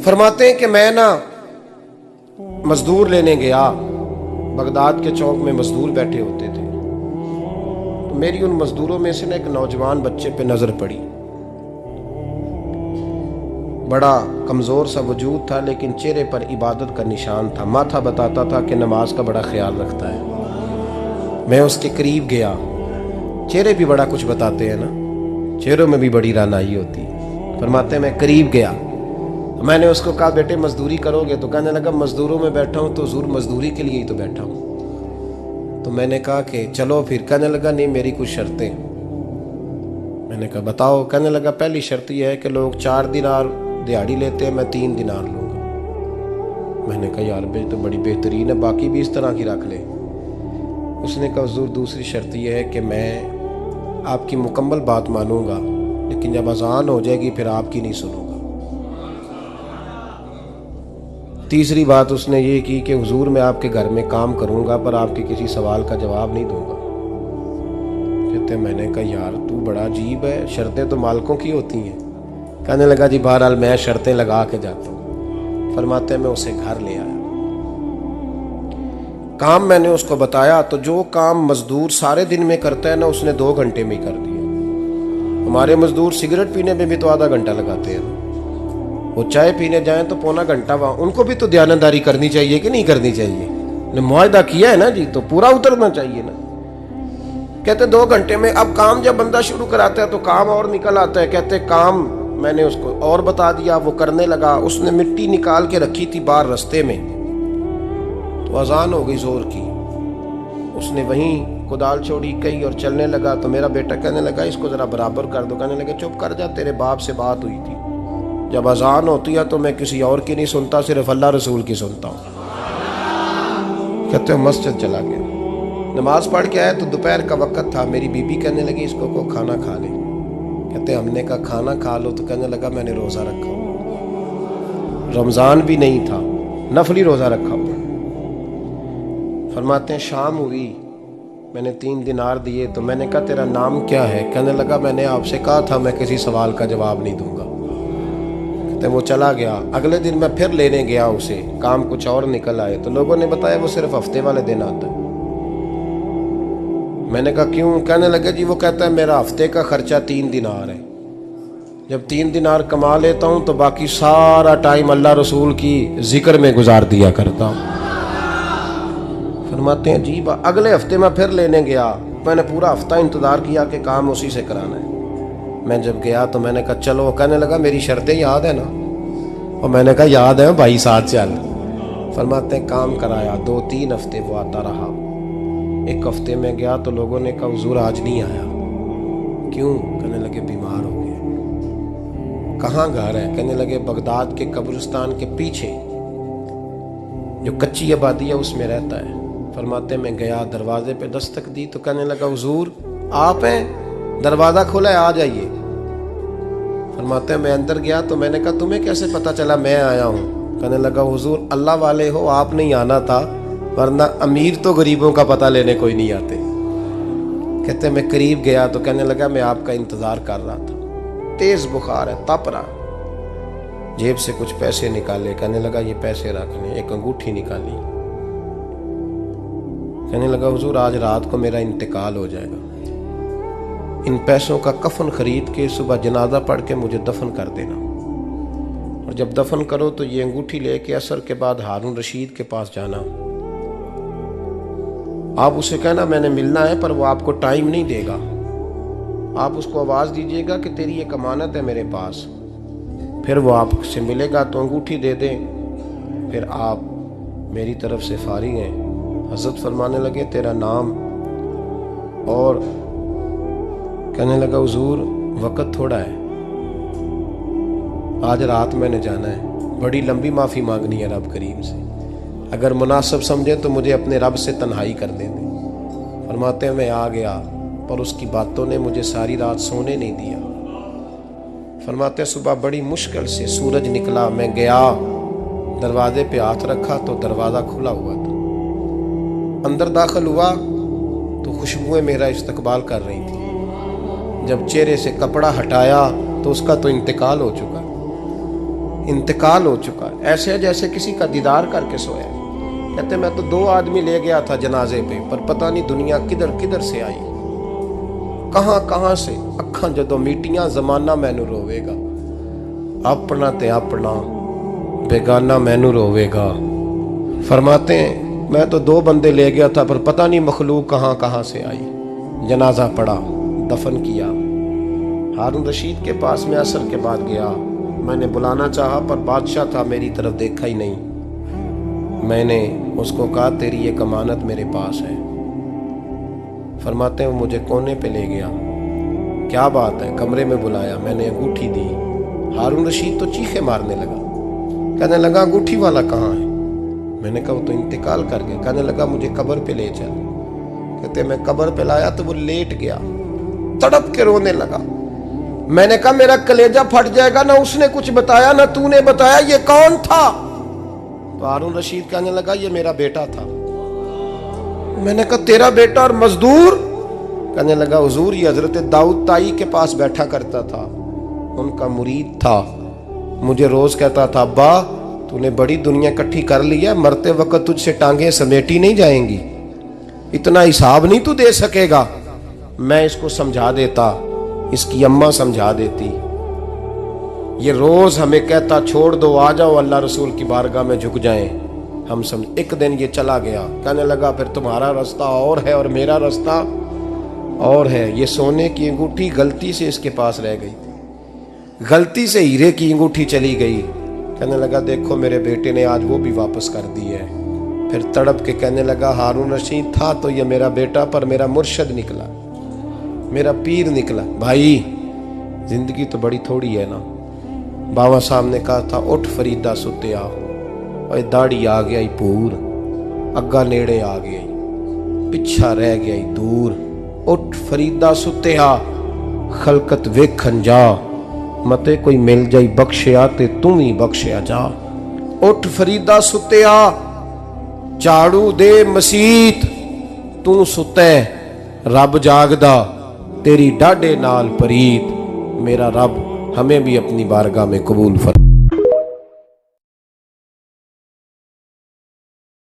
फरमाते हैं कि मैं ना मजदूर लेने गया, बगदाद के चौक में मजदूर बैठे होते थे, तो मेरी उन मजदूरों में से ना एक नौजवान बच्चे पे नजर पड़ी। बड़ा कमजोर सा वजूद था, लेकिन चेहरे पर इबादत का निशान था। माथा बताता था कि नमाज का बड़ा ख्याल रखता है। मैं उसके करीब गया। चेहरे भी बड़ा कुछ बताते हैं ना, चेहरों में भी बड़ी रानाई होती है। फरमाते हैं मैं करीब गया, मैंने उसको कहा बेटे मजदूरी करोगे? तो कहने लगा मजदूरों में बैठा हूँ तो हुजूर मजदूरी के लिए ही तो बैठा हूँ। तो मैंने कहा कि चलो फिर। कहने लगा नहीं, मेरी कुछ शर्तें। मैंने कहा बताओ। कहने लगा पहली शर्त यह है कि लोग 4 दिनार दिहाड़ी लेते हैं, मैं 3 दिनार लूँगा। मैंने कहा यार बे तो बड़ी बेहतरीन है, बाकी भी इस तरह की रख ले। उसने कहा हुजूर दूसरी शर्त यह है कि मैं आपकी मुकम्मल बात मानूंगा, लेकिन जब अजान हो जाएगी फिर आपकी नहीं सुनूंगा। तीसरी बात उसने ये की कि हुजूर मैं आपके घर में काम करूंगा पर आपके किसी सवाल का जवाब नहीं दूंगा। कहते मैंने कहा यार तू बड़ा अजीब है, शर्तें तो मालिकों की होती हैं। कहने लगा जी बहरहाल मैं शर्तें लगा के जाता हूँ। फरमाते मैं उसे घर ले आया, काम मैंने उसको बताया, तो जो काम मजदूर सारे दिन में करता है ना उसने 2 घंटे में ही कर दिया। हमारे मजदूर सिगरेट पीने में भी तो आधा घंटा लगाते हैं, वो चाय पीने जाएं तो पौना घंटा। वहाँ उनको भी तो दयानतदारी करनी चाहिए कि नहीं करनी चाहिए? ने मुआहदा किया है ना जी, तो पूरा उतरना चाहिए ना। कहते 2 घंटे में। अब काम जब बंदा शुरू कराता है तो काम और निकल आता है। कहते काम मैंने उसको और बता दिया, वो करने लगा। उसने मिट्टी निकाल के रखी थी बाहर रास्ते में, तो अजान हो गई जोर की। उसने वहीं कुदाल छोड़ी कही और चलने लगा। तो मेरा बेटा कहने लगा इसको जरा बराबर कर दो। कहने लगे चुप कर जा, तेरे बाप से बात हुई थी, जब अजान होती है तो मैं किसी और की नहीं सुनता, सिर्फ अल्लाह रसूल की सुनता हूँ। कहते हो मस्जिद चला गया, नमाज पढ़ के आया तो दोपहर का वक्त था। मेरी बीबी कहने लगी इसको को खाना खा ले। कहते हमने कहा खाना खा लो, तो कहने लगा मैंने रोज़ा रखा हुआ, रमज़ान भी नहीं था, नफली रोज़ा रखा हुआ। फरमाते हैं शाम हुई, मैंने 3 दिनार दिए, तो मैंने कहा तेरा नाम क्या है? कहने लगा मैंने आपसे कहा था मैं किसी सवाल का जवाब नहीं दूंगा। कहते वो चला गया। अगले दिन मैं फिर लेने गया उसे, काम कुछ और निकल आए, तो लोगों ने बताया वो सिर्फ हफ्ते वाले दिन आता है। मैंने कहा क्यों? कहने लगे जी वो कहता है मेरा हफ्ते का खर्चा 3 दिनार है, जब 3 दिनार कमा लेता हूँ तो बाकी सारा टाइम अल्लाह रसूल की जिक्र में गुजार दिया करता हूँ। फरमाते हैं जी अगले हफ्ते मैं फिर लेने गया, मैंने पूरा हफ्ता इंतज़ार किया कि काम उसी से कराना है। मैं जब गया तो मैंने कहा चलो। कहने लगा मेरी शर्तें याद है ना? और मैंने कहा याद है भाई, साथ चल। फरमाते हैं काम कराया, 2-3 हफ्ते वो आता रहा। एक हफ्ते में गया तो लोगों ने कहा हुजूर आज नहीं आया। क्यों? कहने लगे बीमार हो गए। कहाँ घर है? कहने लगे बगदाद के कब्रिस्तान के पीछे जो कच्ची आबादी है उसमें रहता है। फरमाते मैं गया, दरवाजे पे दस्तक दी तो कहने लगा हुजूर आप हैं? दरवाज़ा खुला है, आ जाइए। फरमाते हैं मैं अंदर गया तो मैंने कहा तुम्हें कैसे पता चला मैं आया हूँ? कहने लगा हुजूर अल्लाह वाले हो, आप नहीं आना था, वरना अमीर तो गरीबों का पता लेने कोई नहीं आते। कहते मैं करीब गया तो कहने लगा मैं आपका इंतज़ार कर रहा था, तेज़ बुखार है, तप रहा। जेब से कुछ पैसे निकाले, कहने लगा ये पैसे रख लें। एक अंगूठी निकाली, कहने लगा हुजूर आज रात को मेरा इंतकाल हो जाएगा, इन पैसों का कफन खरीद के सुबह जनाजा पढ़ के मुझे दफन कर देना, और जब दफन करो तो ये अंगूठी लेके असर के बाद हारून रशीद के पास जाना। आप उसे कहना मैंने मिलना है, पर वो आपको टाइम नहीं देगा। आप उसको आवाज़ दीजिएगा कि तेरी एक अमानत है मेरे पास, फिर वो आपसे मिलेगा तो अंगूठी दे दें, फिर आप मेरी तरफ से फारिग हैं। हज़रत फरमाने लगे तेरा नाम? और कहने लगा हुजूर वक़्त थोड़ा है, आज रात मैंने जाना है, बड़ी लंबी माफ़ी मांगनी है रब करीम से, अगर मुनासिब समझे तो मुझे अपने रब से तन्हाई करने दें। फरमाते हैं मैं आ गया, पर उसकी बातों ने मुझे सारी रात सोने नहीं दिया। फरमाते हैं सुबह बड़ी मुश्किल से सूरज निकला, मैं गया दरवाजे पे हाथ रखा तो दरवाज़ा खुला हुआ था। अंदर दाखिल हुआ तो खुशबुएं मेरा इस्तकबाल कर रही थी। जब चेहरे से कपड़ा हटाया तो उसका तो इंतकाल हो चुका। इंतकाल हो चुका है, ऐसे है जैसे किसी का दीदार करके सोया है। कहते मैं तो 2 आदमी ले गया था जनाजे पे, पर पता नहीं दुनिया किधर किधर से आई, कहां कहां से। अखां जदों मीटियां जमाना मैनू रोवेगा, अपना ते अपना बेगाना मैनू रोवेगा। फरमाते हैं मैं तो 2 बंदे ले गया था, पर पता नहीं मखलूक कहां कहां से आई। जनाजा पड़ा, दफन किया। हारून रशीद के पास में असर के बाद गया, मैंने बुलाना चाहा पर बादशाह था, मेरी तरफ देखा ही नहीं। मैंने उसको कहा तेरी ये अमानत मेरे पास है। फरमाते हैं वो मुझे कोने पे ले गया, क्या बात है, कमरे में बुलाया, मैंने अंगूठी दी। हारून रशीद तो चीखे मारने लगा, कहने लगा अंगूठी वाला कहाँ है? मैंने कहा वो तो इंतकाल कर गया। कहने लगा मुझे कब्र पे ले चल। कहते मैं कब्र पे लाया तो वो लेट गया, तड़प के रोने लगा। मैंने कहा मेरा कलेजा फट जाएगा, ना उसने कुछ बताया ना तूने बताया, ये कौन था? तो हारून रशीद कहने लगा ये मेरा बेटा था। मैंने कहा तेरा बेटा और मजदूर? कहने लगा हुजूर ये हजरत दाऊद ताई के पास बैठा करता था, उनका मुरीद था, मुझे रोज कहता था अब्बा तूने बड़ी दुनिया इकट्ठी कर ली है, मरते वक्त तुझसे टांगे समेटी नहीं जाएंगी, इतना हिसाब नहीं तू दे सकेगा। मैं इसको समझा देता, इसकी अम्मा समझा देती। ये रोज हमें कहता छोड़ दो, आ जाओ अल्लाह रसूल की बारगाह में झुक जाएं। हम समझ। एक दिन ये चला गया, कहने लगा फिर तुम्हारा रास्ता और है और मेरा रास्ता और है। ये सोने की अंगूठी गलती से इसके पास रह गई, गलती से हीरे की अंगूठी चली गई। कहने लगा देखो मेरे बेटे ने आज वो भी वापस कर दी है। फिर तड़प के कहने लगा हारून रशीद था तो ये मेरा बेटा, पर मेरा मुर्शद निकला, मेरा पीर निकला। भाई जिंदगी तो बड़ी थोड़ी है ना। बाबा साहब ने कहा था उठ फरीदा सुत्या, और दाढ़ी आ गया ही पूर, अग्गा नेड़े आ गया ही, पिछा रह गया ही दूर। उठ फरीदा सुत्या खलकत वेखन जा, मते कोई मिल जाई बख्शिया ते तू ही बख्शिया जा। उठ फरीदा सुत्या झाड़ू दे मसीत, तू सुते रब जागदा, तेरी डाडे नाल परीत। मेरा रब हमें भी अपनी बारगाह में कबूल फरमा।